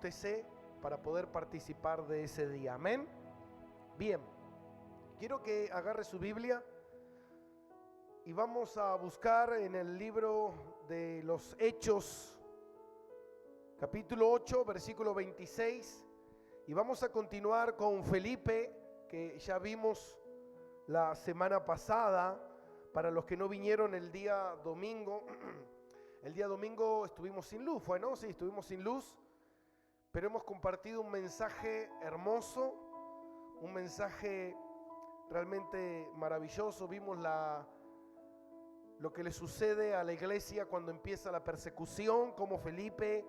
apúntese para poder participar de ese día. Amén. Bien, quiero que agarre su Biblia y vamos a buscar en el libro de los Hechos, capítulo 8, versículo 26, y vamos a continuar con Felipe, que ya vimos la semana pasada. Para los que no vinieron el día domingo, el día domingo estuvimos sin luz, ¿fue, no? Sí, estuvimos sin luz, pero hemos compartido un mensaje hermoso, un mensaje realmente maravilloso. Vimos lo que le sucede a la iglesia cuando empieza la persecución, cómo Felipe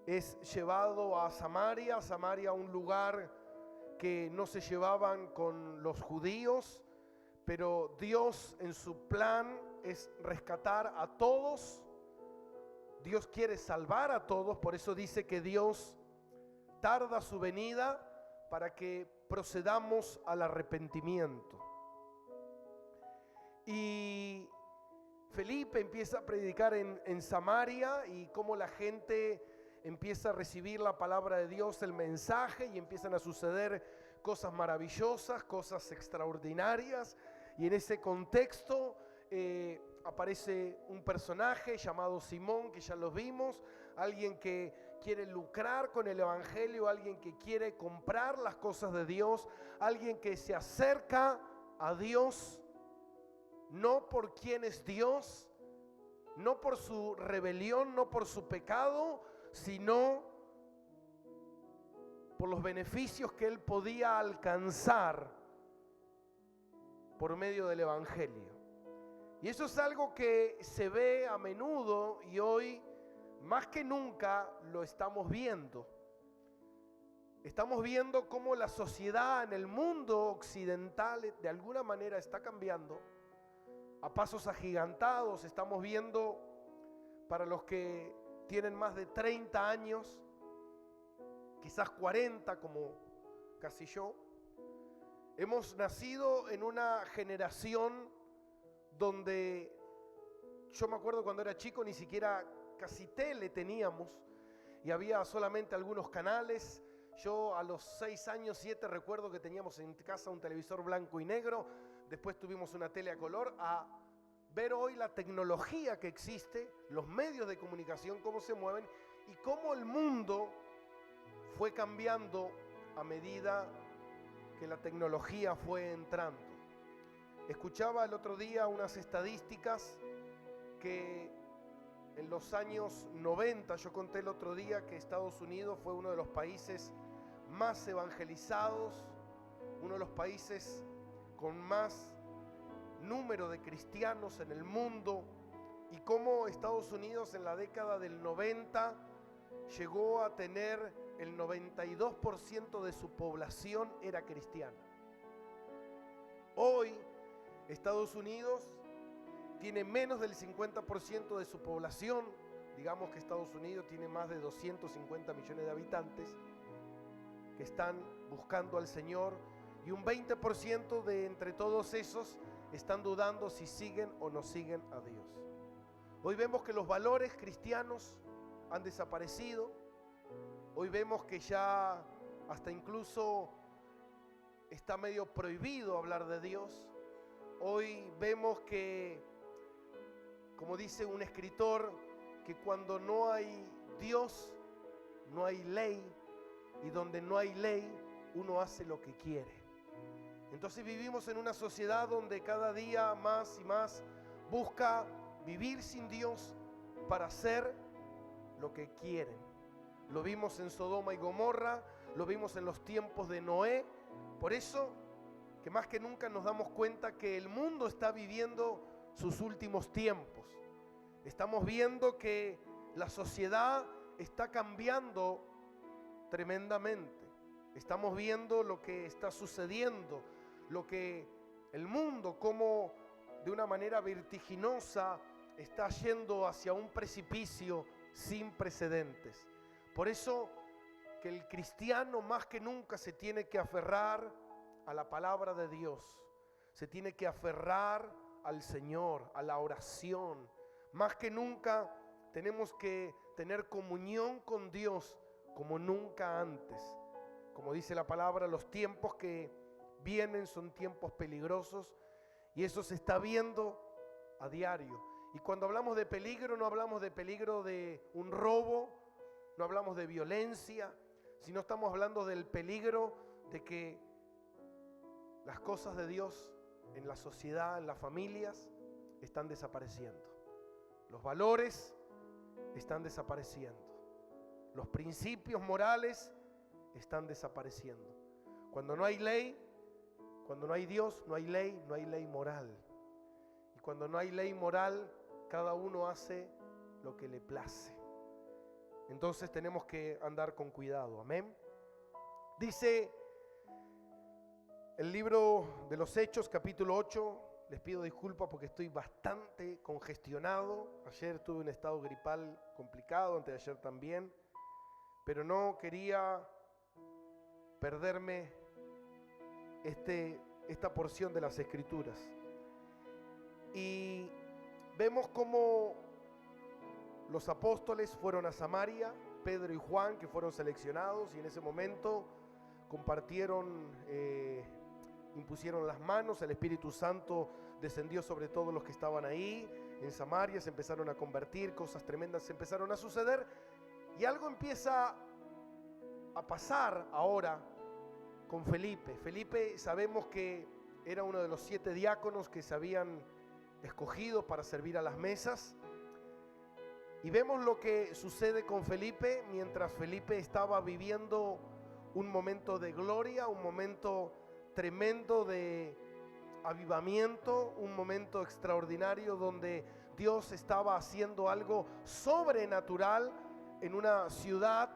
es llevado a Samaria, un lugar que no se llevaban con los judíos, pero Dios en su plan es rescatar a todos. Dios quiere salvar a todos, por eso dice que Dios tarda su venida para que procedamos al arrepentimiento. Y Felipe empieza a predicar en Samaria, y cómo la gente empieza a recibir la palabra de Dios, el mensaje, y empiezan a suceder cosas maravillosas, cosas extraordinarias. Y en ese contexto aparece un personaje llamado Simón, que ya lo vimos, alguien que quiere lucrar con el evangelio, alguien que quiere comprar las cosas de Dios, alguien que se acerca a Dios no por quién es Dios, no por su rebelión, no por su pecado, sino por los beneficios que él podía alcanzar por medio del evangelio. Y eso es algo que se ve a menudo, y hoy más que nunca lo estamos viendo. Estamos viendo cómo la sociedad en el mundo occidental de alguna manera está cambiando a pasos agigantados. Estamos viendo, para los que tienen más de 30 años, quizás 40 como casi yo, hemos nacido en una generación donde yo me acuerdo cuando era chico ni siquiera casi tele teníamos, y había solamente algunos canales. Yo a los 6 años, 7, recuerdo que teníamos en casa un televisor blanco y negro, después tuvimos una tele a color. A ver hoy la tecnología que existe, los medios de comunicación, cómo se mueven y cómo el mundo fue cambiando a medida que la tecnología fue entrando. Escuchaba el otro día unas estadísticas que en los años 90, yo conté el otro día que Estados Unidos fue uno de los países más evangelizados, uno de los países con más número de cristianos en el mundo, y cómo Estados Unidos en la década del 90 llegó a tener el 92% de su población era cristiana. Hoy Estados Unidos tiene menos del 50% de su población. Digamos que Estados Unidos tiene más de 250 millones de habitantes que están buscando al Señor, y un 20% de entre todos esos están dudando si siguen o no siguen a Dios. Hoy vemos que los valores cristianos han desaparecido. Hoy vemos que ya hasta incluso está medio prohibido hablar de Dios. Hoy vemos que, como dice un escritor, que cuando no hay Dios, no hay ley, y donde no hay ley, uno hace lo que quiere. Entonces vivimos en una sociedad donde cada día más y más busca vivir sin Dios para hacer lo que quieren. Lo vimos en Sodoma y Gomorra, lo vimos en los tiempos de Noé. Por eso que más que nunca nos damos cuenta que el mundo está viviendo sus últimos tiempos. Estamos viendo que la sociedad está cambiando tremendamente. Estamos viendo lo que está sucediendo, lo que el mundo, como de una manera vertiginosa, está yendo hacia un precipicio sin precedentes. Por eso que el cristiano más que nunca se tiene que aferrar a la palabra de Dios, se tiene que aferrar al Señor, a la oración. Más que nunca tenemos que tener comunión con Dios como nunca antes. Como dice la palabra, los tiempos que vienen son tiempos peligrosos y eso se está viendo a diario. Y cuando hablamos de peligro, no hablamos de peligro de un robo, no hablamos de violencia, sino estamos hablando del peligro de que las cosas de Dios en la sociedad, en las familias, están desapareciendo. Los valores están desapareciendo. Los principios morales están desapareciendo. Cuando no hay ley, cuando no hay Dios, no hay ley moral. Y cuando no hay ley moral, cada uno hace lo que le place. Entonces tenemos que andar con cuidado, amén. Dice el libro de los Hechos, capítulo 8, les pido disculpas porque estoy bastante congestionado. Ayer tuve un estado gripal complicado, antes de ayer también, pero no quería perderme esta porción de las Escrituras. Y vemos cómo los apóstoles fueron a Samaria, Pedro y Juan, que fueron seleccionados, y en ese momento compartieron, impusieron las manos, el Espíritu Santo descendió sobre todos los que estaban ahí. En Samaria se empezaron a convertir, cosas tremendas empezaron a suceder, y algo empieza a pasar ahora con Felipe. Felipe, sabemos que era uno de los 7 diáconos que se habían escogido para servir a las mesas. Y vemos lo que sucede con Felipe mientras Felipe estaba viviendo un momento de gloria, un momento tremendo de avivamiento, un momento extraordinario donde Dios estaba haciendo algo sobrenatural en una ciudad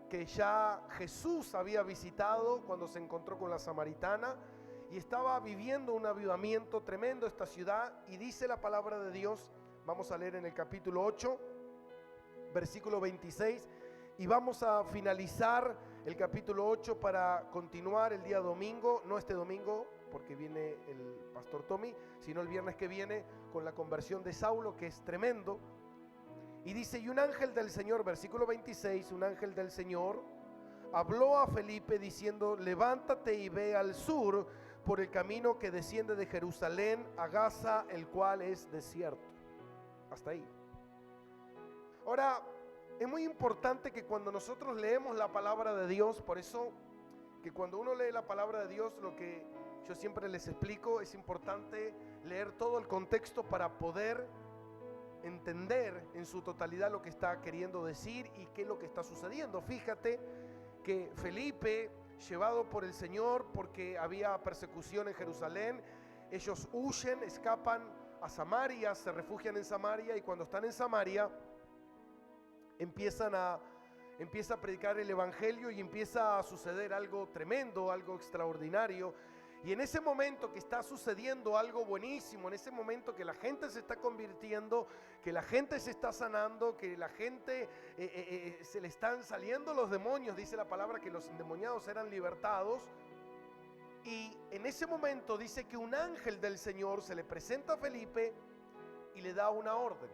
que ya Jesús había visitado cuando se encontró con la samaritana, y estaba viviendo un avivamiento tremendo esta ciudad. Y dice la palabra de Dios, vamos a leer en el capítulo 8, versículo 26, y vamos a finalizar el capítulo 8 para continuar el día domingo, no este domingo porque viene el pastor Tommy, sino el viernes que viene con la conversión de Saulo, que es tremendo. Y dice, y un ángel del Señor, versículo 26, un ángel del Señor habló a Felipe diciendo, levántate y ve al sur por el camino que desciende de Jerusalén a Gaza, el cual es desierto. Hasta ahí. Ahora, es muy importante que cuando nosotros leemos la palabra de Dios, por eso que cuando uno lee la palabra de Dios, lo que yo siempre les explico, es importante leer todo el contexto para poder entender en su totalidad lo que está queriendo decir y qué es lo que está sucediendo. Fíjate que Felipe, llevado por el Señor porque había persecución en Jerusalén, ellos huyen, escapan a Samaria, se refugian en Samaria, y cuando están en Samaria empieza a predicar el evangelio y empieza a suceder algo tremendo, algo extraordinario. Y en ese momento que está sucediendo algo buenísimo, en ese momento que la gente se está convirtiendo, que la gente se está sanando, que la gente se le están saliendo los demonios, dice la palabra que los endemoniados eran libertados. Y en ese momento dice que un ángel del Señor se le presenta a Felipe y le da una orden.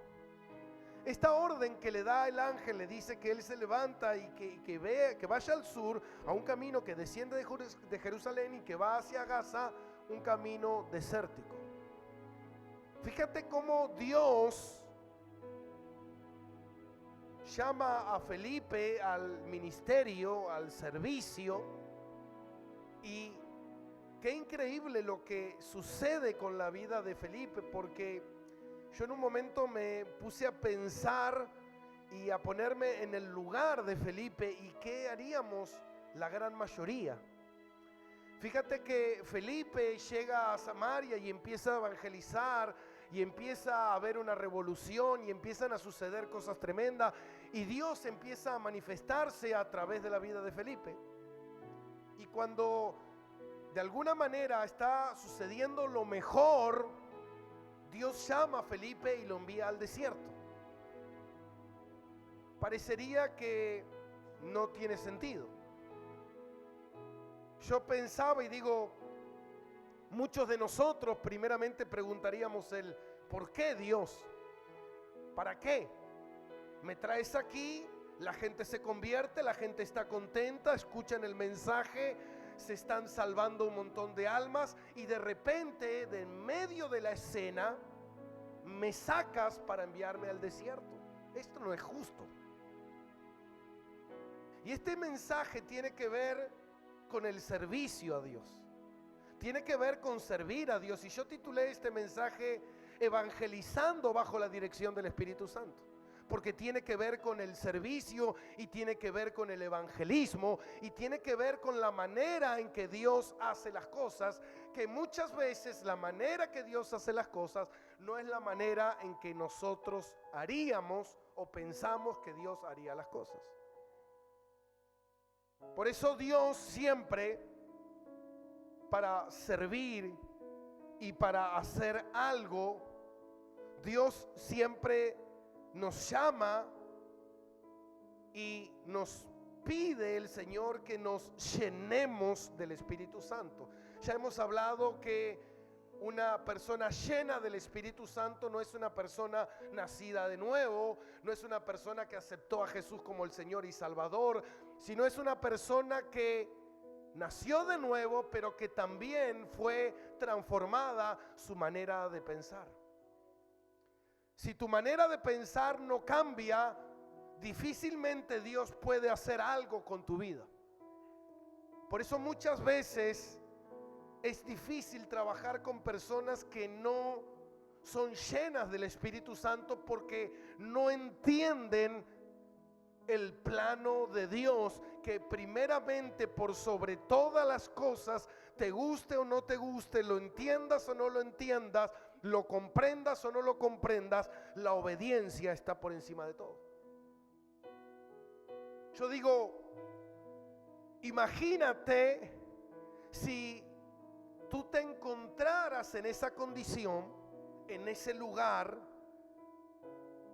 Esta orden que le da el ángel le dice que él se levanta y que vaya al sur a un camino que desciende de Jerusalén y que va hacia Gaza, un camino desértico. Fíjate cómo Dios llama a Felipe al ministerio, al servicio, y qué increíble lo que sucede con la vida de Felipe, porque yo en un momento me puse a pensar y a ponerme en el lugar de Felipe y qué haríamos la gran mayoría. Fíjate que Felipe llega a Samaria y empieza a evangelizar y empieza a haber una revolución y empiezan a suceder cosas tremendas y Dios empieza a manifestarse a través de la vida de Felipe. Y cuando de alguna manera está sucediendo lo mejor, Dios llama a Felipe y lo envía al desierto. Parecería que no tiene sentido. Yo pensaba y digo, muchos de nosotros primeramente preguntaríamos el ¿por qué, Dios? ¿Para qué? Me traes aquí, La gente se convierte, la gente está contenta, escuchan el mensaje, se están salvando un montón de almas y de repente, de en medio de la escena, me sacas para enviarme al desierto. Esto no es justo. Y este mensaje tiene que ver con el servicio a Dios. Tiene que ver con servir a Dios. Y yo titulé este mensaje Evangelizando bajo la dirección del Espíritu Santo. Porque tiene que ver con el servicio y tiene que ver con el evangelismo y tiene que ver con la manera en que Dios hace las cosas, que muchas veces la manera que Dios hace las cosas no es la manera en que nosotros haríamos o pensamos que Dios haría las cosas. Por eso Dios siempre, para servir y para hacer algo, Dios siempre nos llama y nos pide el Señor que nos llenemos del Espíritu Santo. Ya hemos hablado que una persona llena del Espíritu Santo no es una persona nacida de nuevo, no es una persona que aceptó a Jesús como el Señor y Salvador, sino es una persona que nació de nuevo, pero que también fue transformada su manera de pensar. Si tu manera de pensar no cambia, difícilmente Dios puede hacer algo con tu vida. Por eso muchas veces es difícil trabajar con personas que no son llenas del Espíritu Santo porque no entienden el plano de Dios, que primeramente por sobre todas las cosas, te guste o no te guste, lo entiendas o no lo entiendas, lo comprendas o no lo comprendas, la obediencia está por encima de todo. Yo digo, imagínate si tú te encontraras en esa condición, en ese lugar,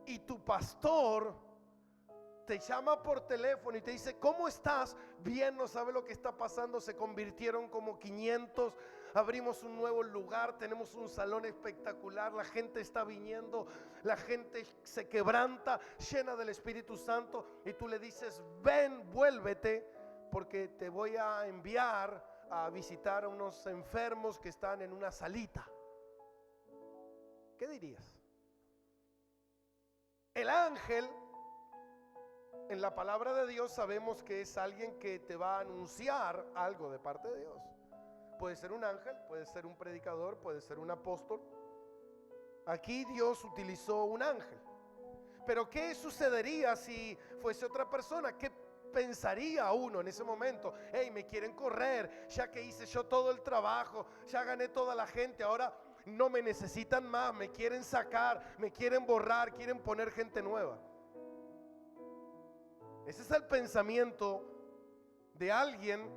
y tu pastor te llama por teléfono y te dice: ¿cómo estás? Bien, no sabe lo que está pasando, se convirtieron como 500, abrimos un nuevo lugar, tenemos un salón espectacular, la gente está viniendo, la gente se quebranta, llena del Espíritu Santo, y tú le dices: ven, vuélvete, porque te voy a enviar a visitar a unos enfermos que están en una salita. ¿Qué dirías? El ángel, en la palabra de Dios sabemos que es alguien que te va a anunciar algo de parte de Dios. Puede ser un ángel, puede ser un predicador, puede ser un apóstol. Aquí Dios utilizó un ángel. Pero ¿qué sucedería si fuese otra persona? ¿Qué pensaría uno en ese momento? Hey, me quieren correr, ya que hice yo todo el trabajo, ya gané toda la gente, ahora no me necesitan más, me quieren sacar, me quieren borrar, quieren poner gente nueva. Ese es el pensamiento de alguien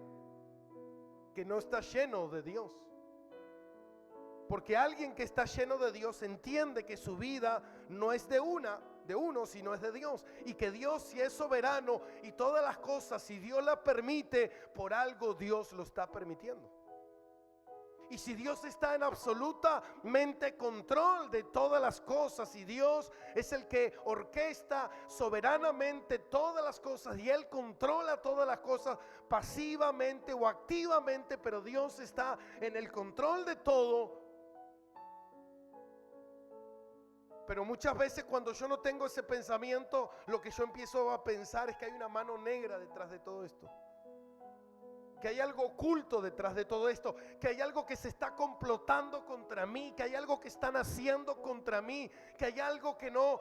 que no está lleno de Dios. Porque alguien que está lleno de Dios entiende que su vida no es de uno, sino es de Dios. Y que Dios, si es soberano y todas las cosas, si Dios las permite, por algo Dios lo está permitiendo. Y si Dios está en absolutamente control de todas las cosas, y Dios es el que orquesta soberanamente todas las cosas, y Él controla todas las cosas pasivamente o activamente, pero Dios está en el control de todo. Pero muchas veces cuando yo no tengo ese pensamiento, lo que yo empiezo a pensar es que hay una mano negra detrás de todo esto, que hay algo oculto detrás de todo esto, que hay algo que se está complotando contra mí, que hay algo que están haciendo contra mí, que hay algo que no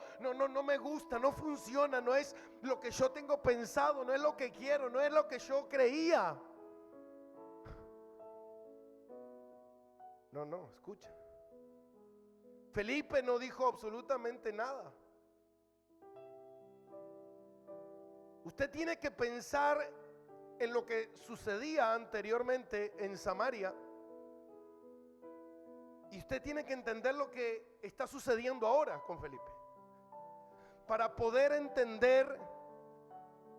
me gusta, no funciona, no es lo que yo tengo pensado, no es lo que quiero, no es lo que yo creía. No, escucha. Felipe no dijo absolutamente nada. Usted tiene que pensar en lo que sucedía anteriormente en Samaria, y usted tiene que entender lo que está sucediendo ahora con Felipe, para poder entender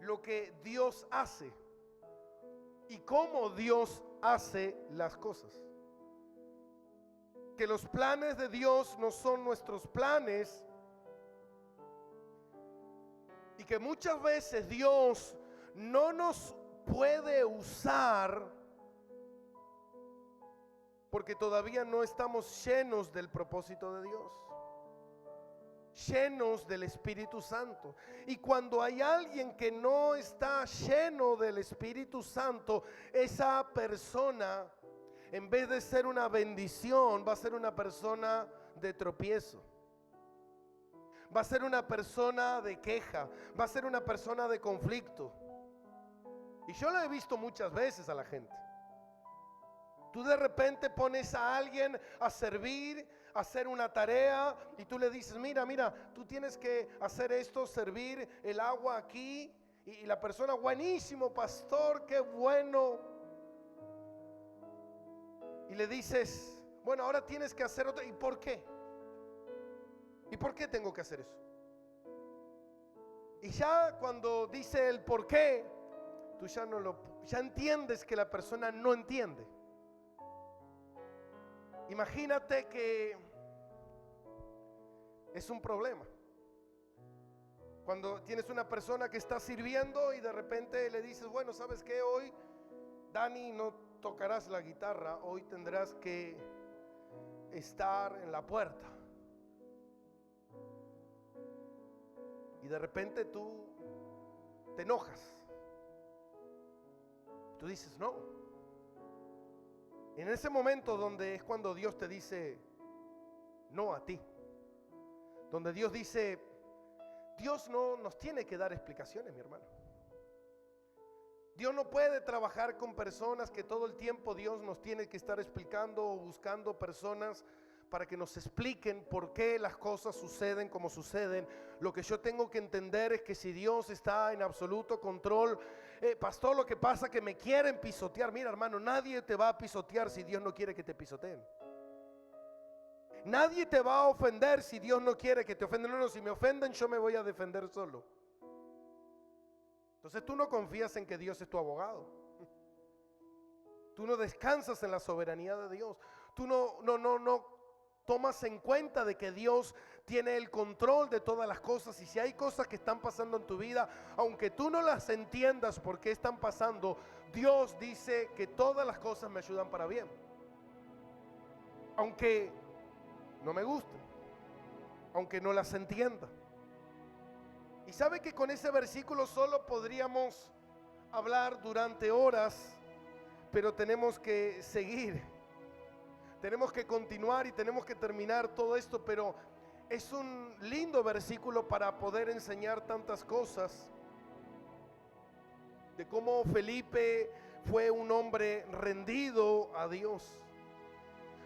lo que Dios hace y cómo Dios hace las cosas. Que los planes de Dios no son nuestros planes, y que muchas veces Dios no nos puede usar porque todavía no estamos llenos del propósito de Dios, llenos del Espíritu Santo. Y cuando hay alguien que no está lleno del Espíritu Santo, esa persona, en vez de ser una bendición, va a ser una persona de tropiezo. Va a ser una persona de queja, va a ser una persona de conflicto. Y yo lo he visto muchas veces a la gente. Tú de repente pones a alguien a servir, a hacer una tarea, y tú le dices, mira, tú tienes que hacer esto, servir el agua aquí. Y la persona, buenísimo, pastor, qué bueno. Y le dices, bueno, ahora tienes que hacer otra. ¿Y por qué? ¿Y por qué tengo que hacer eso? Y ya cuando dice el por qué, tú ya entiendes que la persona no entiende. Imagínate que es un problema. Cuando tienes una persona que está sirviendo y de repente le dices, bueno, ¿sabes qué? Hoy, Dani, no tocarás la guitarra, hoy tendrás que estar en la puerta. Y de repente tú te enojas. Tú dices, no. En ese momento donde es cuando Dios te dice no a ti. Donde Dios dice, Dios no nos tiene que dar explicaciones, mi hermano. Dios no puede trabajar con personas que todo el tiempo Dios nos tiene que estar explicando o buscando personas para que nos expliquen por qué las cosas suceden como suceden. Lo que yo tengo que entender es que si Dios está en absoluto control, pastor, lo que pasa es que me quieren pisotear. Mira, hermano, nadie te va a pisotear si Dios no quiere que te pisoteen. Nadie te va a ofender si Dios no quiere que te ofendan. No, si me ofenden yo me voy a defender solo. Entonces tú no confías en que Dios es tu abogado. Tú no descansas en la soberanía de Dios. Tú no tomas en cuenta de que Dios tiene el control de todas las cosas. Y si hay cosas que están pasando en tu vida, aunque tú no las entiendas por qué están pasando, Dios dice que todas las cosas me ayudan para bien. Aunque no me gusten, aunque no las entienda. Y sabe que con ese versículo solo podríamos hablar durante horas, pero tenemos que seguir. Tenemos que continuar y tenemos que terminar todo esto, pero es un lindo versículo para poder enseñar tantas cosas. De cómo Felipe fue un hombre rendido a Dios.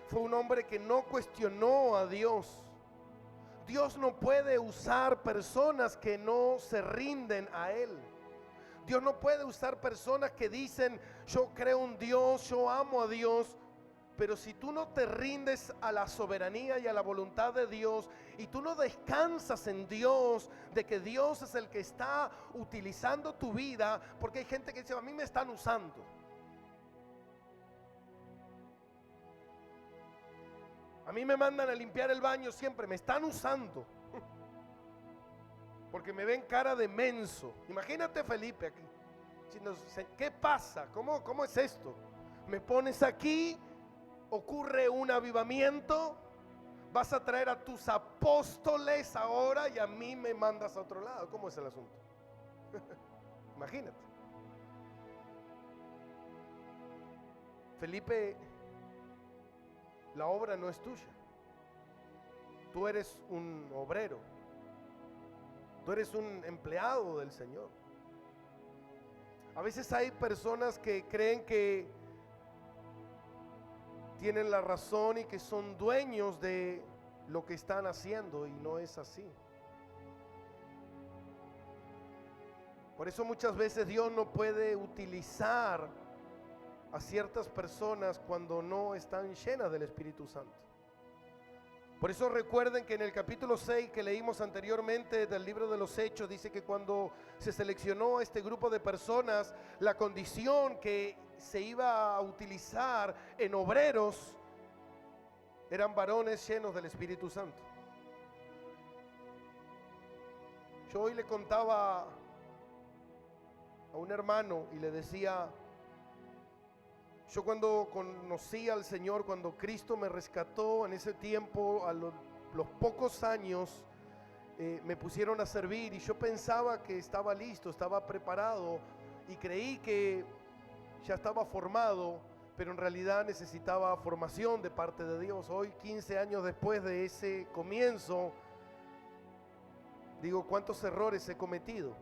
Fue un hombre que no cuestionó a Dios. Dios no puede usar personas que no se rinden a Él. Dios no puede usar personas que dicen, yo creo en Dios, yo amo a Dios. Pero si tú no te rindes a la soberanía y a la voluntad de Dios, y tú no descansas en Dios, de que Dios es el que está utilizando tu vida, porque hay gente que dice, a mí me están usando. A mí me mandan a limpiar el baño siempre, me están usando. Porque me ven cara de menso. Imagínate Felipe aquí. ¿Qué pasa? ¿Cómo es esto? Me pones aquí, ocurre un avivamiento, vas a traer a tus apóstoles ahora y a mí me mandas a otro lado. ¿Cómo es el asunto? Imagínate. Felipe, la obra no es tuya. Tú eres un obrero. Tú eres un empleado del Señor. A veces hay personas que creen que tienen la razón y que son dueños de lo que están haciendo, y no es así. Por eso muchas veces Dios no puede utilizar a ciertas personas cuando no están llenas del Espíritu Santo. Por eso recuerden que en el capítulo 6 que leímos anteriormente del libro de los Hechos, dice que cuando se seleccionó a este grupo de personas, la condición que se iba a utilizar en obreros eran varones llenos del Espíritu Santo. Yo hoy le contaba a un hermano y le decía, yo cuando conocí al Señor, cuando Cristo me rescató en ese tiempo, a los pocos años, me pusieron a servir y yo pensaba que estaba listo, estaba preparado y creí que ya estaba formado, pero en realidad necesitaba formación de parte de Dios. Hoy, 15 años después de ese comienzo, digo, ¿cuántos errores he cometido?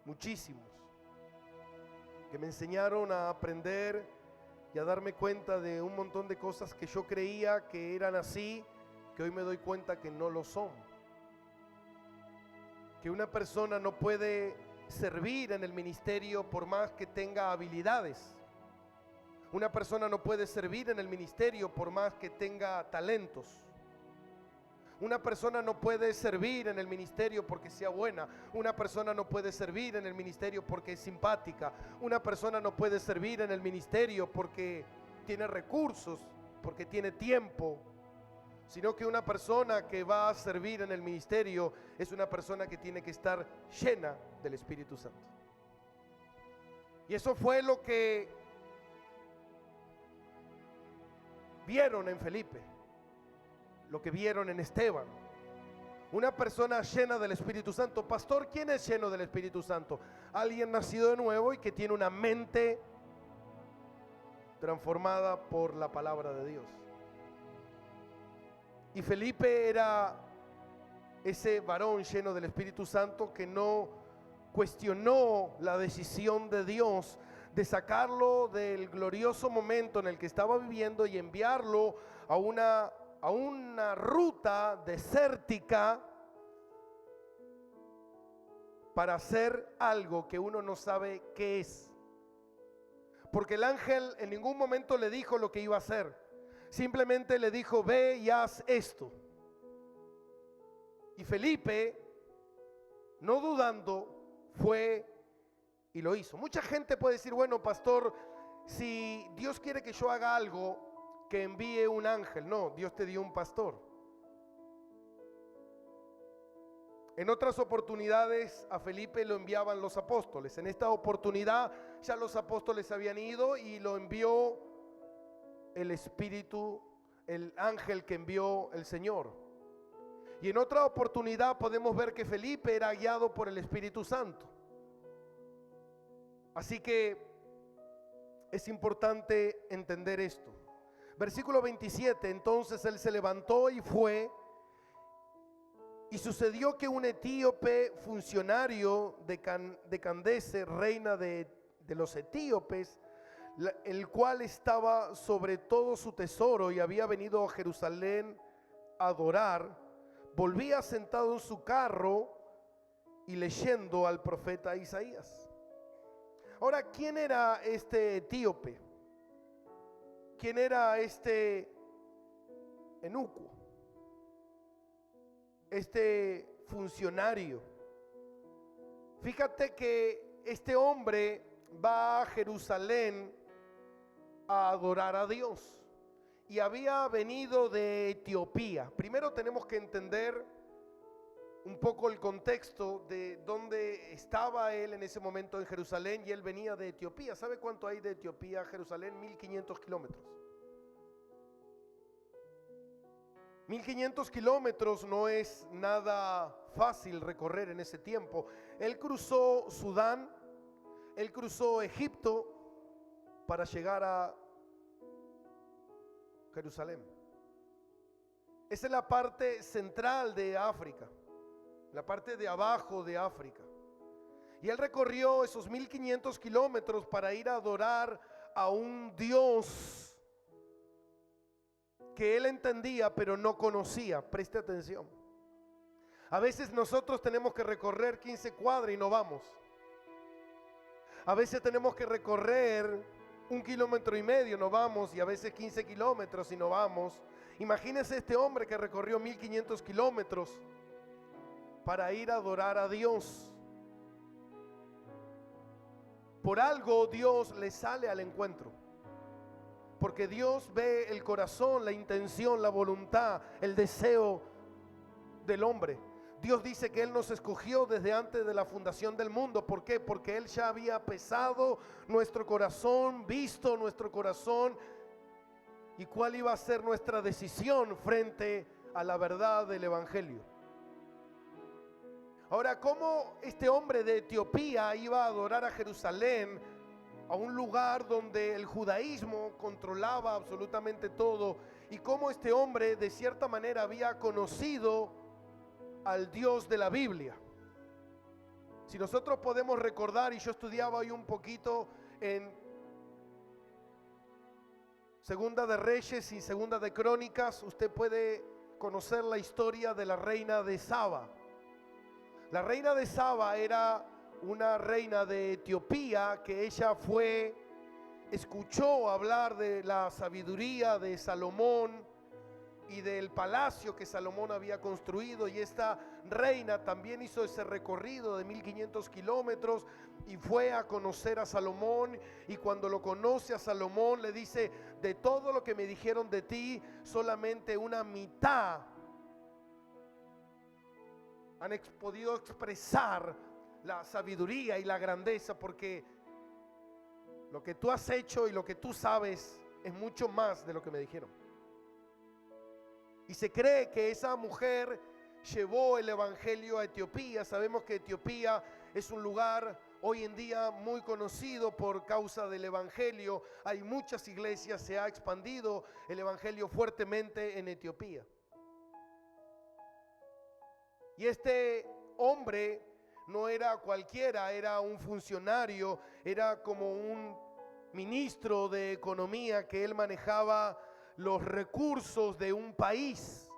Muchísimos, que me enseñaron a aprender y a darme cuenta de un montón de cosas que yo creía que eran así, que hoy me doy cuenta que no lo son. Que una persona no puede servir en el ministerio por más que tenga habilidades. Una persona no puede servir en el ministerio por más que tenga talentos. Una persona no puede servir en el ministerio porque sea buena. Una persona no puede servir en el ministerio porque es simpática. Una persona no puede servir en el ministerio porque tiene recursos, porque tiene tiempo. Sino que una persona que va a servir en el ministerio es una persona que tiene que estar llena del Espíritu Santo. Y eso fue lo que vieron en Felipe, lo que vieron en Esteban. Una persona llena del Espíritu Santo. Pastor, ¿quién es lleno del Espíritu Santo? Alguien nacido de nuevo y que tiene una mente transformada por la palabra de Dios. Y Felipe era ese varón lleno del Espíritu Santo que no cuestionó la decisión de Dios de sacarlo del glorioso momento en el que estaba viviendo y enviarlo a una ruta desértica para hacer algo que uno no sabe qué es. Porque el ángel en ningún momento le dijo lo que iba a hacer. Simplemente le dijo, ve y haz esto. Y Felipe, no dudando, fue y lo hizo. Mucha gente puede decir, bueno, pastor, si Dios quiere que yo haga algo, que envíe un ángel. No, Dios te dio un pastor. En otras oportunidades a Felipe lo enviaban los apóstoles. En esta oportunidad ya los apóstoles habían ido y lo envió el Espíritu, el ángel que envió el Señor. Y en otra oportunidad podemos ver que Felipe era guiado por el Espíritu Santo. Así que es importante entender esto. Versículo 27, entonces él se levantó y fue, y sucedió que un etíope funcionario de Candace, reina de los etíopes, el cual estaba sobre todo su tesoro y había venido a Jerusalén a adorar, volvía sentado en su carro y leyendo al profeta Isaías. Ahora, ¿quién era este etíope? ¿Quién era este eunuco? Este funcionario. Fíjate que este hombre va a Jerusalén a adorar a Dios y había venido de Etiopía. Primero tenemos que entender un poco el contexto de dónde estaba él en ese momento en Jerusalén, y él venía de Etiopía. ¿Sabe cuánto hay de Etiopía a Jerusalén? 1500 kilómetros. 1500 kilómetros no es nada fácil recorrer en ese tiempo. Él cruzó Sudán, él cruzó Egipto para llegar a Jerusalén. Esa es la parte central de África, la parte de abajo de África. Y él recorrió esos 1500 kilómetros para ir a adorar a un Dios que él entendía pero no conocía. Preste atención. A veces nosotros tenemos que recorrer 15 cuadras y no vamos. A veces tenemos que recorrer 1,5 kilómetros, no vamos, y a veces 15 kilómetros y no vamos. Imagínese este hombre que recorrió 1500 kilómetros para ir a adorar a Dios. Por algo Dios le sale al encuentro, porque Dios ve el corazón, la intención, la voluntad, el deseo del hombre. Dios dice que Él nos escogió desde antes de la fundación del mundo. ¿Por qué? Porque Él ya había pesado nuestro corazón, visto nuestro corazón y cuál iba a ser nuestra decisión frente a la verdad del Evangelio. Ahora, ¿cómo este hombre de Etiopía iba a adorar a Jerusalén, a un lugar donde el judaísmo controlaba absolutamente todo? Y cómo este hombre de cierta manera había conocido al Dios de la Biblia. Si nosotros podemos recordar, y yo estudiaba hoy un poquito en Segunda de Reyes y Segunda de Crónicas, usted puede conocer la historia de la reina de Saba. La reina de Saba era una reina de Etiopía que ella escuchó hablar de la sabiduría de Salomón y del palacio que Salomón había construido, y esta reina también hizo ese recorrido de 1500 kilómetros y fue a conocer a Salomón, y cuando lo conoce a Salomón le dice: de todo lo que me dijeron de ti, solamente una mitad han podido expresar la sabiduría y la grandeza, porque lo que tú has hecho y lo que tú sabes es mucho más de lo que me dijeron. Y se cree que esa mujer llevó el evangelio a Etiopía. Sabemos que Etiopía es un lugar hoy en día muy conocido por causa del evangelio. Hay muchas iglesias, se ha expandido el evangelio fuertemente en Etiopía. Y este hombre no era cualquiera, era un funcionario, era como un ministro de economía, que él manejaba los recursos de un país.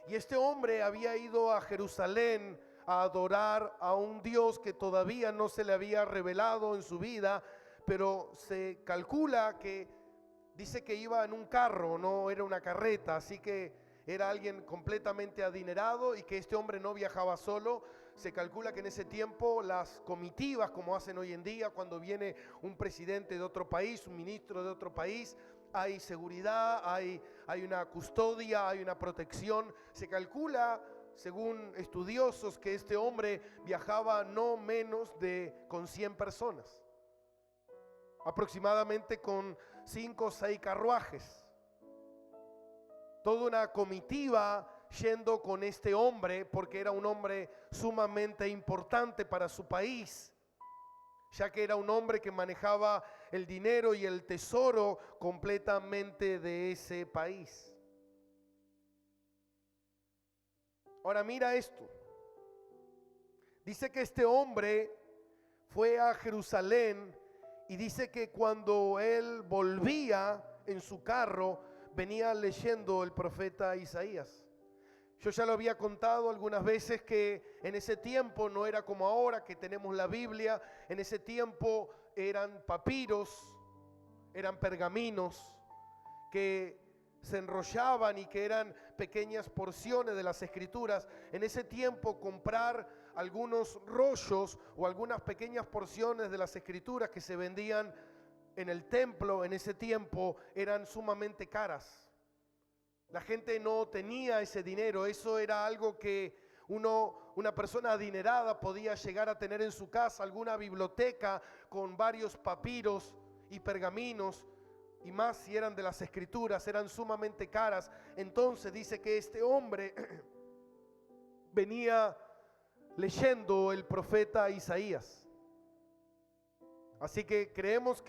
Y este hombre había ido a Jerusalén a adorar a un Dios que todavía no se le había revelado en su vida, pero se calcula que dice que iba en un carro, no era una carreta, así que era alguien completamente adinerado, y que este hombre no viajaba solo. Se calcula que en ese tiempo las comitivas, como hacen hoy en día cuando viene un presidente de otro país, un ministro de otro país, hay seguridad, hay una custodia, hay una protección. Se calcula, según estudiosos, que este hombre viajaba no menos de con 100 personas, aproximadamente con 5 o 6 carruajes. Toda una comitiva yendo con este hombre, porque era un hombre sumamente importante para su país, ya que era un hombre que manejaba el dinero y el tesoro completamente de ese país. Ahora mira esto. Dice que este hombre fue a Jerusalén, y dice que cuando él volvía en su carro, venía leyendo el profeta Isaías. Yo ya lo había contado algunas veces que en ese tiempo no era como ahora que tenemos la Biblia. En ese tiempo eran papiros, eran pergaminos que se enrollaban y que eran pequeñas porciones de las escrituras. En ese tiempo comprar algunos rollos o algunas pequeñas porciones de las escrituras que se vendían en el templo en ese tiempo eran sumamente caras. La gente no tenía ese dinero. Eso era algo que una persona adinerada podía llegar a tener en su casa, alguna biblioteca con varios papiros y pergaminos, y más si eran de las escrituras, eran sumamente caras. Entonces dice que este hombre venía leyendo el profeta Isaías. Así que creemos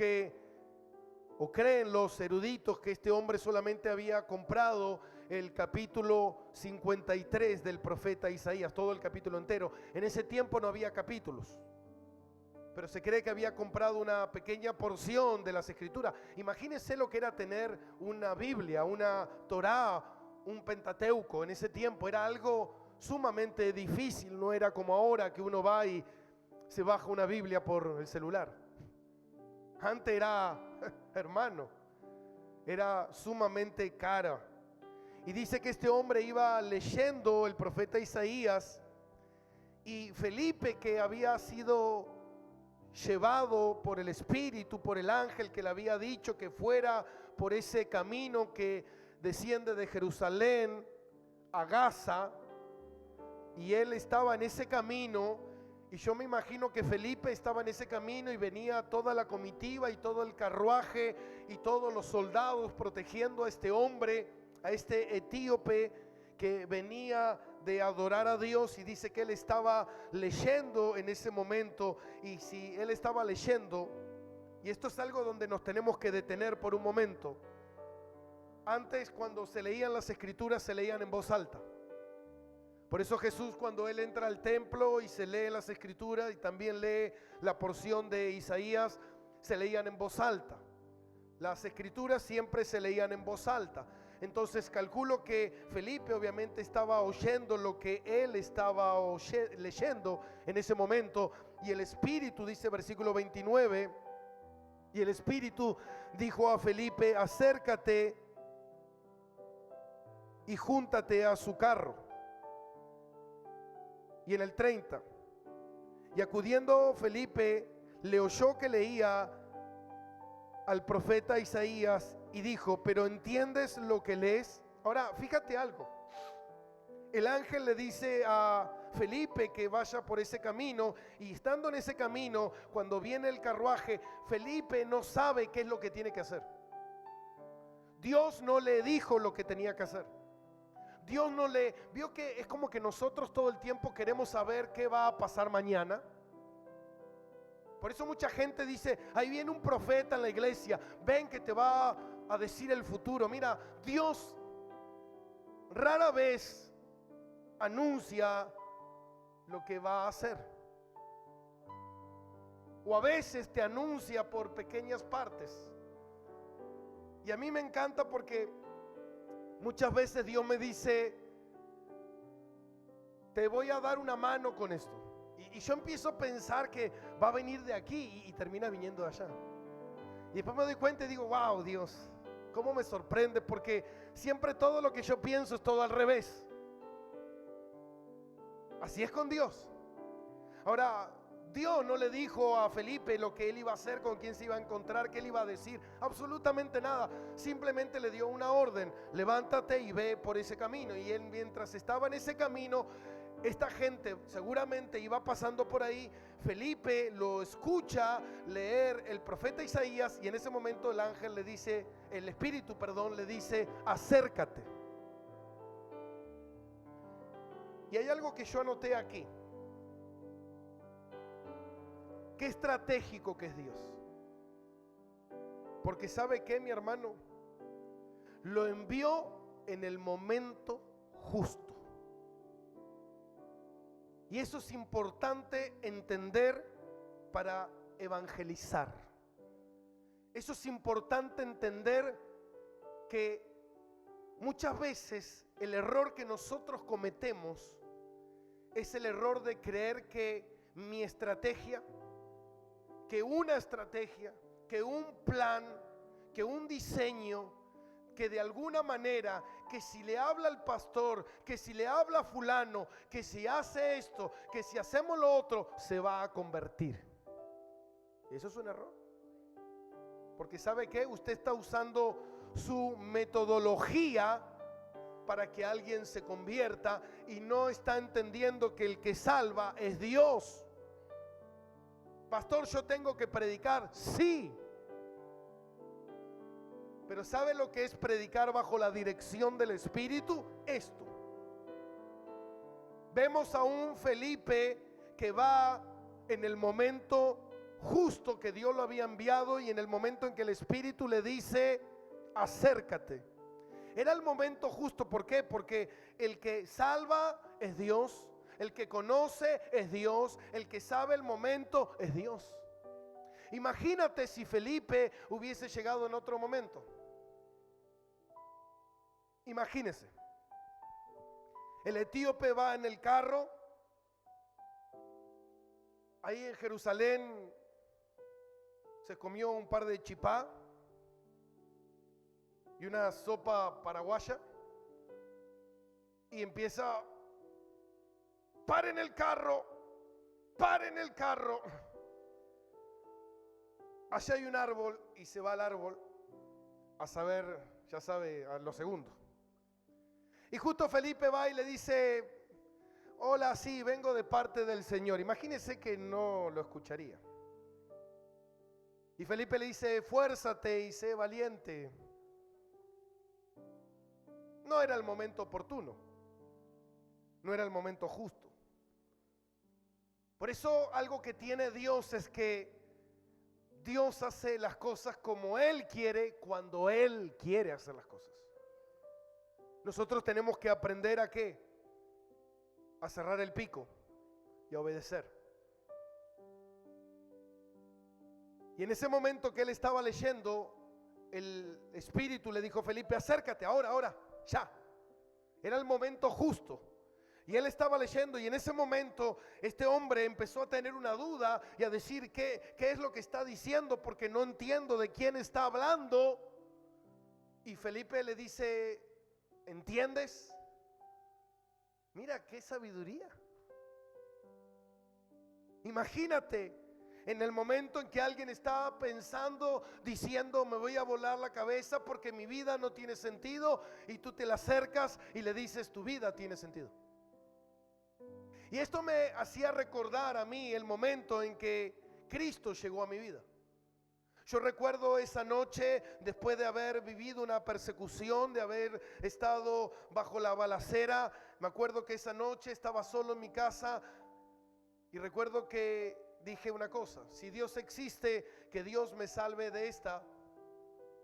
o creen los eruditos que este hombre solamente había comprado el capítulo 53 del profeta Isaías, todo el capítulo entero. En ese tiempo no había capítulos, pero se cree que había comprado una pequeña porción de las escrituras. Imagínense lo que era tener una Biblia, una Torá, un Pentateuco. En ese tiempo era algo sumamente difícil, no era como ahora que uno va y se baja una Biblia por el celular. Antes era, hermano, era sumamente cara. Y dice que este hombre iba leyendo el profeta Isaías, y Felipe, que había sido llevado por el Espíritu, por el ángel que le había dicho que fuera por ese camino que desciende de Jerusalén a Gaza, y él estaba en ese camino, y yo me imagino que Felipe estaba en ese camino y venía toda la comitiva y todo el carruaje y todos los soldados protegiendo a este hombre, a este etíope que venía de adorar a Dios, y dice que él estaba leyendo en ese momento. Y si él estaba leyendo, y esto es algo donde nos tenemos que detener por un momento. Antes, cuando se leían las escrituras, se leían en voz alta. Por eso Jesús, cuando él entra al templo y se lee las escrituras y también lee la porción de Isaías, se leían en voz alta. Las escrituras siempre se leían en voz alta. Entonces calculo que Felipe obviamente estaba oyendo lo que él estaba leyendo en ese momento, y el Espíritu, dice versículo 29, y el Espíritu dijo a Felipe: acércate y júntate a su carro. Y en el 30, y acudiendo Felipe, le oyó que leía al profeta Isaías y dijo: ¿pero entiendes lo que lees? Ahora, fíjate algo. El ángel le dice a Felipe que vaya por ese camino, y estando en ese camino, cuando viene el carruaje, Felipe no sabe qué es lo que tiene que hacer. Dios no le dijo lo que tenía que hacer. Dios no le vio. Que es como que nosotros todo el tiempo queremos saber qué va a pasar mañana. Por eso mucha gente dice: ahí viene un profeta en la iglesia, ven que te va a decir el futuro. Mira, Dios rara vez anuncia lo que va a hacer, o a veces te anuncia por pequeñas partes. Y a mí me encanta porque muchas veces Dios me dice: te voy a dar una mano con esto. Y yo empiezo a pensar que va a venir de aquí y termina viniendo de allá. Y después me doy cuenta y digo: wow, Dios, cómo me sorprende, porque siempre todo lo que yo pienso es todo al revés. Así es con Dios. Ahora, Dios no le dijo a Felipe lo que él iba a hacer, con quién se iba a encontrar, qué él iba a decir, absolutamente nada. Simplemente le dio una orden: levántate y ve por ese camino. Y él, mientras estaba en ese camino, esta gente seguramente iba pasando por ahí. Felipe lo escucha leer el profeta Isaías, y en ese momento el ángel le dice, el Espíritu, le dice: acércate. Y hay algo que yo anoté aquí. Qué estratégico que es Dios. Porque ¿sabe qué, mi hermano? Lo envió en el momento justo. Y eso es importante entender para evangelizar. Eso es importante entender, que muchas veces el error que nosotros cometemos es el error de creer que mi estrategia, que una estrategia, que un plan, que un diseño, que de alguna manera, que si le habla al pastor, que si le habla a fulano, que si hace esto, que si hacemos lo otro, se va a convertir. Eso es un error. Porque ¿sabe qué? Usted está usando su metodología para que alguien se convierta, y no está entendiendo que el que salva es Dios. Pastor, yo tengo que predicar, sí. Pero ¿sabe lo que es predicar bajo la dirección del Espíritu? Esto. Vemos a un Felipe que va en el momento justo que Dios lo había enviado, y en el momento en que el Espíritu le dice: acércate. Era el momento justo. ¿Por qué? Porque el que salva es Dios, el que conoce es Dios, el que sabe el momento es Dios. Imagínate si Felipe hubiese llegado en otro momento. Imagínese. El etíope va en el carro. Ahí en Jerusalén se comió un par de chipá y una sopa paraguaya, y empieza: paren el carro, paren el carro. Allá hay un árbol, y se va al árbol a saber, ya sabe, a lo segundo. Y justo Felipe va y le dice: hola, sí, vengo de parte del Señor. Imagínese que no lo escucharía. Y Felipe le dice, esfuérzate y sé valiente. No era el momento oportuno, no era el momento justo. Por eso algo que tiene Dios es que Dios hace las cosas como Él quiere, cuando Él quiere hacer las cosas. Nosotros tenemos que aprender ¿a qué? A cerrar el pico y a obedecer. Y en ese momento que él estaba leyendo, el Espíritu le dijo, Felipe, acércate, ahora, ya. Era el momento justo. Y él estaba leyendo y en ese momento este hombre empezó a tener una duda y a decir, ¿qué es lo que está diciendo? Porque no entiendo de quién está hablando. Y Felipe le dice, ¿entiendes? Mira qué sabiduría. Imagínate en el momento en que alguien estaba pensando, diciendo, me voy a volar la cabeza porque mi vida no tiene sentido, y tú te la acercas y le dices, tu vida tiene sentido. Y esto me hacía recordar a mí el momento en que Cristo llegó a mi vida. Yo recuerdo esa noche, después de haber vivido una persecución, de haber estado bajo la balacera. Me acuerdo que esa noche estaba solo en mi casa y recuerdo que dije una cosa: si Dios existe, que Dios me salve de esta,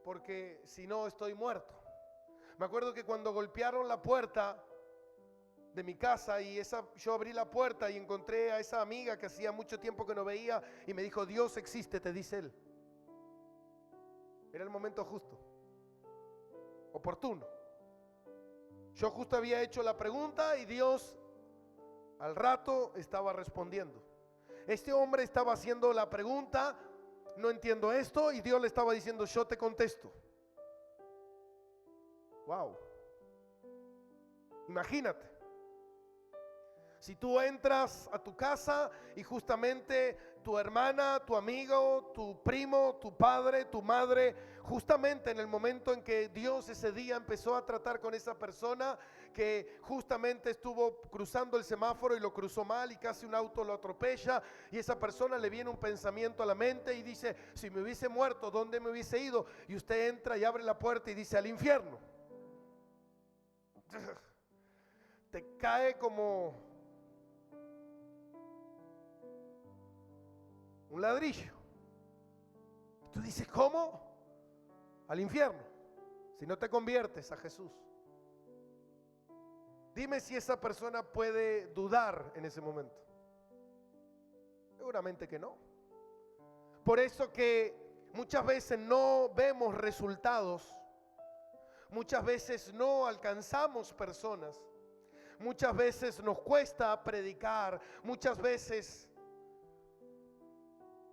porque si no estoy muerto. Me acuerdo que cuando golpearon la puerta de mi casa y yo abrí la puerta y encontré a esa amiga que hacía mucho tiempo que no veía y me dijo, Dios existe, te dice Él. Era el momento justo, oportuno. Yo justo había hecho la pregunta y Dios al rato estaba respondiendo. Este hombre estaba haciendo la pregunta, no entiendo esto, y Dios le estaba diciendo, yo te contesto. Wow. Imagínate. Si tú entras a tu casa y justamente tu hermana, tu amigo, tu primo, tu padre, tu madre, justamente en el momento en que Dios ese día empezó a tratar con esa persona que justamente estuvo cruzando el semáforo y lo cruzó mal y casi un auto lo atropella, y esa persona le viene un pensamiento a la mente y dice, si me hubiese muerto, ¿dónde me hubiese ido? Y usted entra y abre la puerta y dice, al infierno. Te cae como un ladrillo. Tú dices, ¿cómo? Al infierno, si no te conviertes a Jesús. Dime si esa persona puede dudar en ese momento. Seguramente que no. Por eso que muchas veces no vemos resultados, muchas veces no alcanzamos personas, muchas veces nos cuesta predicar, muchas veces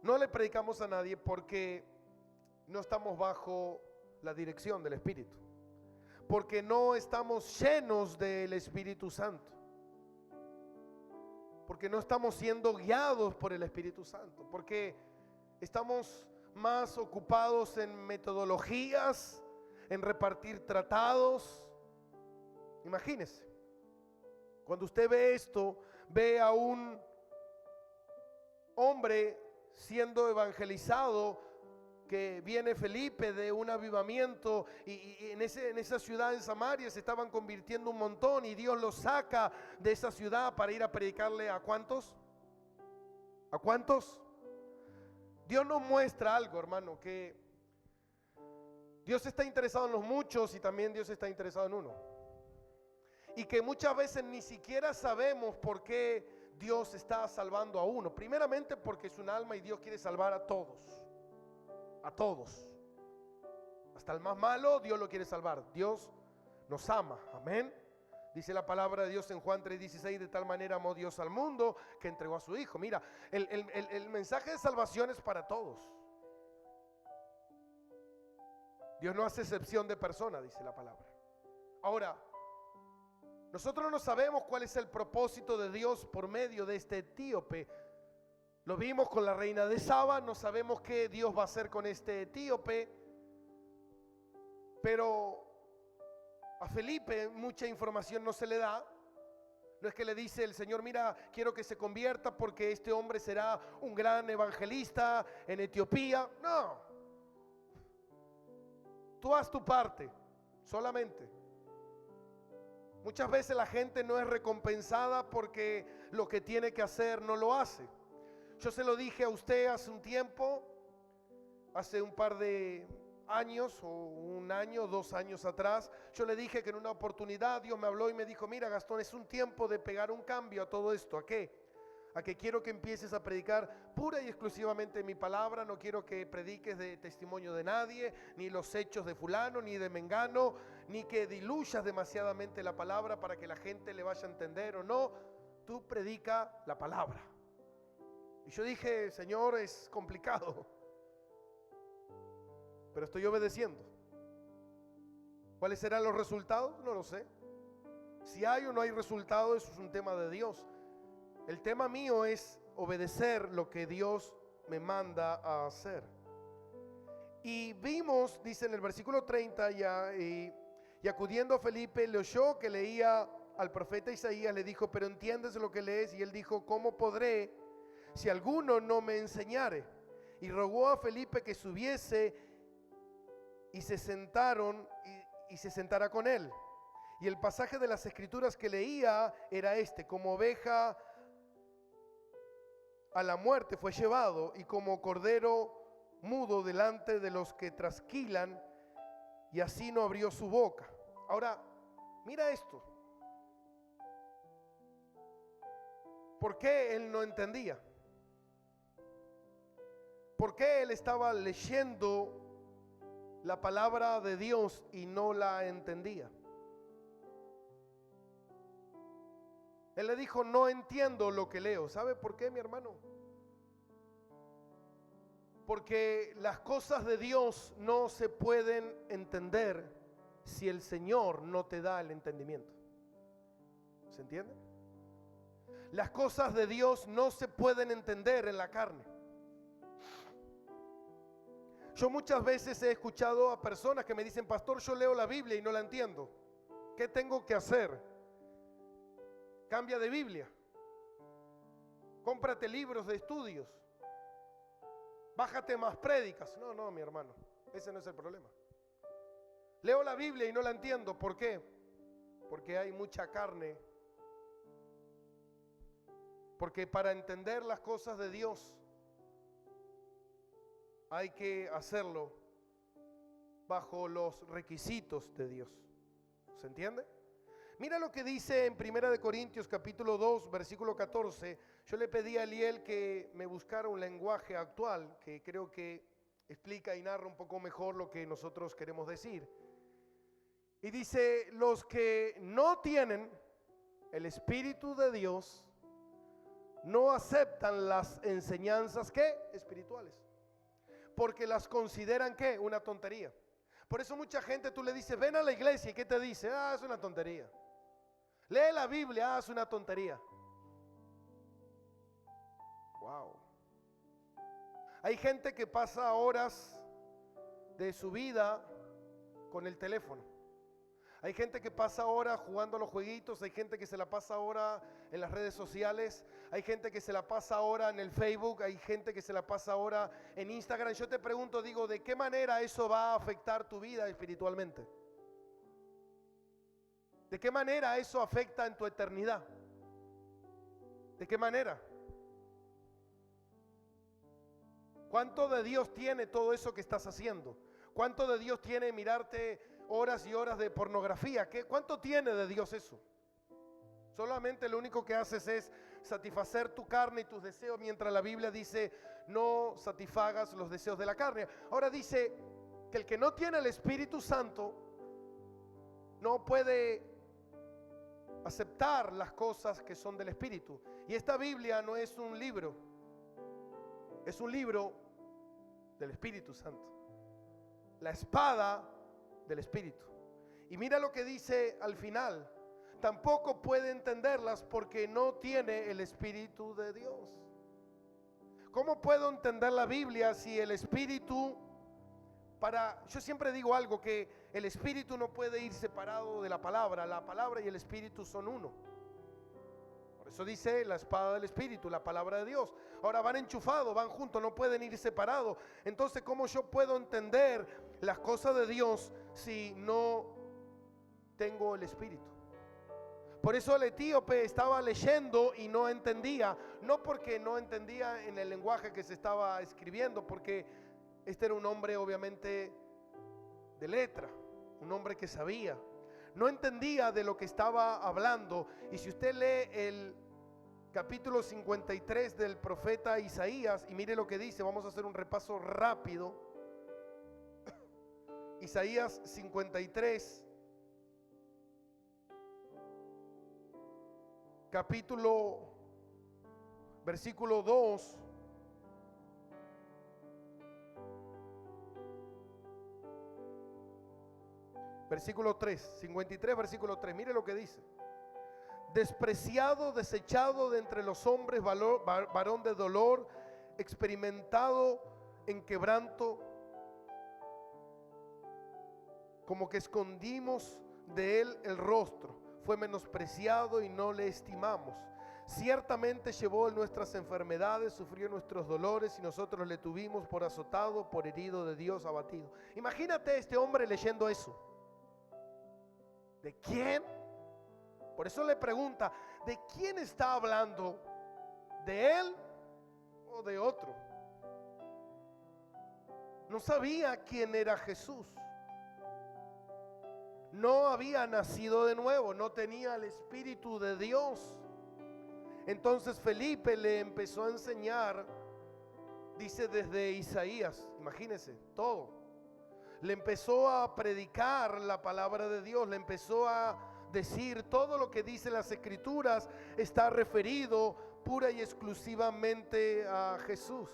no le predicamos a nadie porque no estamos bajo la dirección del Espíritu, porque no estamos llenos del Espíritu Santo, porque no estamos siendo guiados por el Espíritu Santo, porque estamos más ocupados en metodologías, en repartir tratados. Imagínese, cuando usted ve esto, ve a un hombre siendo evangelizado, que viene Felipe de un avivamiento y en esa ciudad en Samaria se estaban convirtiendo un montón, y Dios los saca de esa ciudad para ir a predicarle ¿a cuántos? ¿A cuántos? Dios nos muestra algo, hermano, que Dios está interesado en los muchos y también Dios está interesado en uno, y que muchas veces ni siquiera sabemos por qué Dios está salvando a uno. Primeramente porque es un alma y Dios quiere salvar a todos. A todos. Hasta el más malo Dios lo quiere salvar. Dios nos ama. Amén. Dice la palabra de Dios en Juan 3:16, de tal manera amó Dios al mundo que entregó a su Hijo. Mira, el mensaje de salvación es para todos. Dios no hace excepción de persona, dice la palabra. Ahora, nosotros no sabemos cuál es el propósito de Dios por medio de este etíope. Lo vimos con la reina de Saba, no sabemos qué Dios va a hacer con este etíope, pero a Felipe mucha información no se le da, No es que le dice el Señor, mira, quiero que se convierta porque este hombre será un gran evangelista en Etiopía. No. Tú haz tu parte, solamente. Muchas veces la gente no es recompensada porque lo que tiene que hacer no lo hace. Yo se lo dije a usted hace un tiempo, hace un par de años, o un año, 2 años atrás. Yo le dije que en una oportunidad Dios me habló y me dijo, mira Gastón, es un tiempo de pegar un cambio a todo esto. ¿A qué? A que quiero que empieces a predicar pura y exclusivamente mi palabra. No quiero que prediques de testimonio de nadie, ni los hechos de fulano, ni de mengano, ni que diluyas demasiadamente la palabra para que la gente le vaya a entender o no. Tú predica la palabra. Y yo dije, Señor, es complicado, pero estoy obedeciendo. ¿Cuáles serán los resultados? No lo sé. Si hay o no hay resultados, eso es un tema de Dios. El tema mío es obedecer lo que Dios me manda a hacer. Y vimos, dice en el versículo 30, y acudiendo a Felipe, le oyó que leía al profeta Isaías, le dijo, pero ¿entiendes lo que lees? Y él dijo, ¿cómo podré si alguno no me enseñare? Y rogó a Felipe que subiese y se sentaron y se sentara con él. Y el pasaje de las escrituras que leía era este: como oveja a la muerte fue llevado, y como cordero mudo delante de los que trasquilan, y así no abrió su boca. Ahora, mira esto. ¿Por qué él no entendía? ¿Por qué él estaba leyendo la palabra de Dios y no la entendía? Él le dijo, no entiendo lo que leo. ¿Sabe por qué, mi hermano? Porque las cosas de Dios no se pueden entender si el Señor no te da el entendimiento. ¿Se entiende? Las cosas de Dios no se pueden entender en la carne. Yo muchas veces he escuchado a personas que me dicen, pastor, yo leo la Biblia y no la entiendo. ¿Qué tengo que hacer? Cambia de Biblia. Cómprate libros de estudios. Bájate más prédicas. No, mi hermano, ese no es el problema. Leo la Biblia y no la entiendo. ¿Por qué? Porque hay mucha carne. Porque para entender las cosas de Dios hay que hacerlo bajo los requisitos de Dios. ¿Se entiende? Mira lo que dice en 1 Corintios capítulo 2, versículo 14. Yo le pedí a Eliel que me buscara un lenguaje actual que creo que explica y narra un poco mejor lo que nosotros queremos decir. Y dice, los que no tienen el Espíritu de Dios no aceptan las enseñanzas, ¿qué? Espirituales. Porque las consideran, ¿qué? Una tontería. Por eso mucha gente, tú le dices, ven a la iglesia, ¿y qué te dice? Es una tontería. Lee la Biblia, es una tontería. Wow. Hay gente que pasa horas de su vida con el teléfono. Hay gente que pasa horas jugando a los jueguitos. Hay gente que se la pasa ahora en las redes sociales. Hay gente que se la pasa ahora en el Facebook. Hay gente que se la pasa ahora en Instagram. Yo te pregunto, digo, ¿de qué manera eso va a afectar tu vida espiritualmente? ¿De qué manera eso afecta en tu eternidad? ¿De qué manera? ¿Cuánto de Dios tiene todo eso que estás haciendo? ¿Cuánto de Dios tiene mirarte horas y horas de pornografía? ¿Cuánto tiene de Dios eso? Solamente lo único que haces es satisfacer tu carne y tus deseos, mientras la Biblia dice no satisfagas los deseos de la carne. Ahora dice que el que no tiene el Espíritu Santo no puede aceptar las cosas que son del Espíritu. Y esta Biblia no es un libro, es un libro del Espíritu Santo, la espada del Espíritu. Y mira lo que dice al final: tampoco puede entenderlas porque no tiene el Espíritu de Dios. ¿Cómo puedo entender la Biblia si el Espíritu, yo siempre digo algo, que el Espíritu no puede ir separado de la palabra y el Espíritu son uno. Eso dice la espada del Espíritu, la palabra de Dios. Ahora van enchufados, van juntos, no pueden ir separados. Entonces, ¿cómo yo puedo entender las cosas de Dios si no tengo el Espíritu? Por eso el etíope estaba leyendo y no entendía, no porque no entendía en el lenguaje que se estaba escribiendo, porque este era un hombre obviamente de letra, un hombre que sabía. No entendía de lo que estaba hablando. Y si usted lee el capítulo 53 del profeta Isaías, y mire lo que dice, vamos a hacer un repaso rápido. Isaías 53, versículo 2. Versículo 3, 53, versículo 3, mire lo que dice. Despreciado, desechado de entre los hombres, varón de dolor, experimentado en quebranto, como que escondimos de él el rostro, fue menospreciado y no le estimamos. Ciertamente llevó en nuestras enfermedades, sufrió nuestros dolores y nosotros le tuvimos por azotado, por herido de Dios, abatido. Imagínate este hombre leyendo eso. ¿De quién? Por eso le pregunta, ¿de quién está hablando? ¿De él o de otro? No sabía quién era Jesús. No había nacido de nuevo, no tenía el Espíritu de Dios. Entonces Felipe le empezó a enseñar, dice desde Isaías, imagínense, todo. Le empezó a predicar la palabra de Dios, le empezó a decir todo lo que dice las Escrituras está referido pura y exclusivamente a Jesús.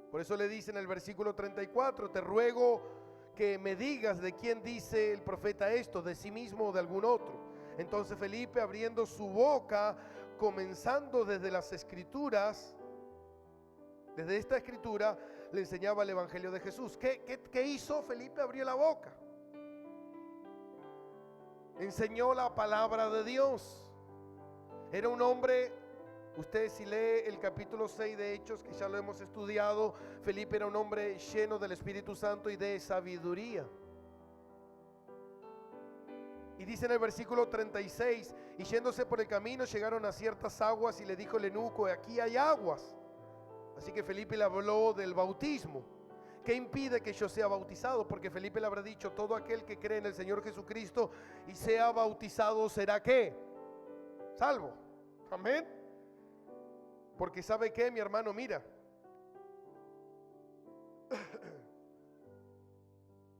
Por eso le dice en el versículo 34, te ruego que me digas de quién dice el profeta esto, de sí mismo o de algún otro. Entonces Felipe, abriendo su boca, comenzando desde las Escrituras, desde esta Escritura, le enseñaba el Evangelio de Jesús. ¿Qué hizo Felipe? Abrió la boca. Enseñó la palabra de Dios. Era un hombre, usted si lee el capítulo 6 de Hechos, que ya lo hemos estudiado, Felipe era un hombre lleno del Espíritu Santo y de sabiduría. Y dice en el versículo 36, y yéndose por el camino llegaron a ciertas aguas y le dijo el eunuco, aquí hay aguas. Así que Felipe le habló del bautismo. ¿Qué impide que yo sea bautizado? Porque Felipe le habrá dicho, todo aquel que cree en el Señor Jesucristo y sea bautizado, ¿será qué? Salvo. Amén. Porque ¿sabe qué, mi hermano? Mira.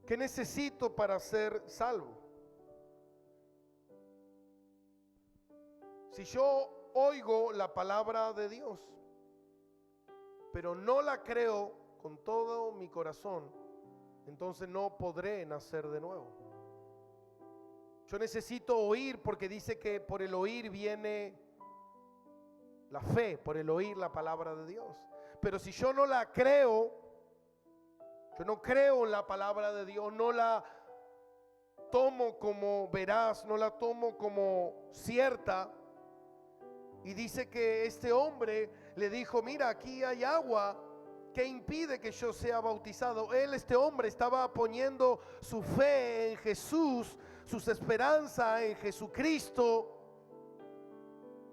¿Qué necesito para ser salvo? Si yo oigo la palabra de Dios, pero no la creo con todo mi corazón, entonces no podré nacer de nuevo. Yo necesito oír, porque dice que por el oír viene la fe, por el oír la palabra de Dios. Pero si yo no la creo, yo no creo en la palabra de Dios, no la tomo como veraz, no la tomo como cierta. Y dice que este hombre le dijo, mira, aquí hay agua, ¿qué impide que yo sea bautizado? Este hombre estaba poniendo su fe en Jesús, sus esperanzas en Jesucristo,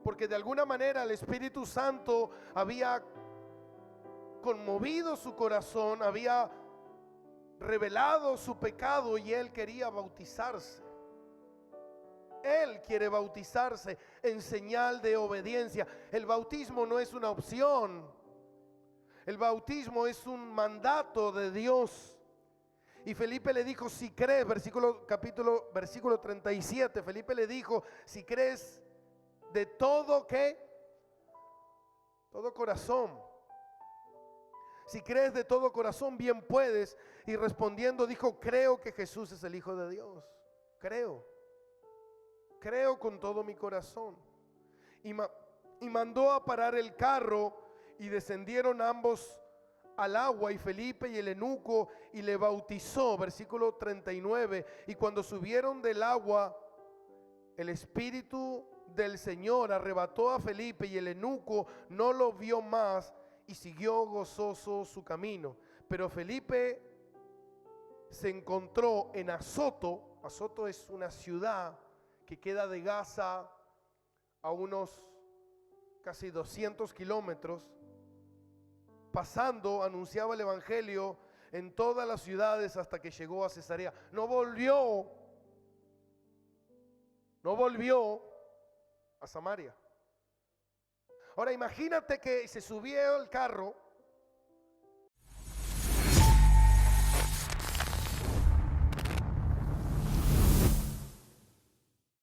porque de alguna manera el Espíritu Santo había conmovido su corazón, había revelado su pecado y él quería bautizarse. Él quiere bautizarse en señal de obediencia. El bautismo no es una opción. El bautismo es un mandato de Dios. Y Felipe le dijo, si crees, versículo 37, Felipe le dijo, si crees de todo, ¿qué? Todo corazón. Si crees de todo corazón, bien puedes. Y respondiendo dijo, creo que Jesús es el Hijo de Dios. Creo con todo mi corazón. Y mandó a parar el carro y descendieron ambos al agua, y Felipe y el eunuco, y le bautizó. Versículo 39. Y cuando subieron del agua, el Espíritu del Señor arrebató a Felipe y el eunuco no lo vio más y siguió gozoso su camino. Pero Felipe se encontró en Azoto. Azoto es una ciudad que queda de Gaza a unos casi 200 kilómetros. Pasando, anunciaba el evangelio en todas las ciudades hasta que llegó a Cesarea. No volvió a Samaria. Ahora imagínate que se subió al carro